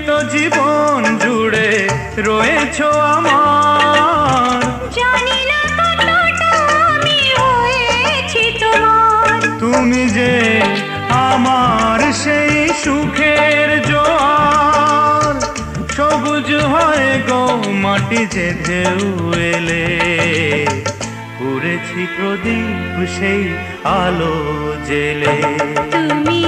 তো জীবন জুড়ে রয়েছো আমার, জানি না কতটা আমি হয়েছি তোমার। তুমি যে আমার সেই সুখের জোয়ার, সবুজ হয় গো মাটি যে ঢেউ এলে, পুড়েছি প্রদীপ সেই আলো জেলে। তুমি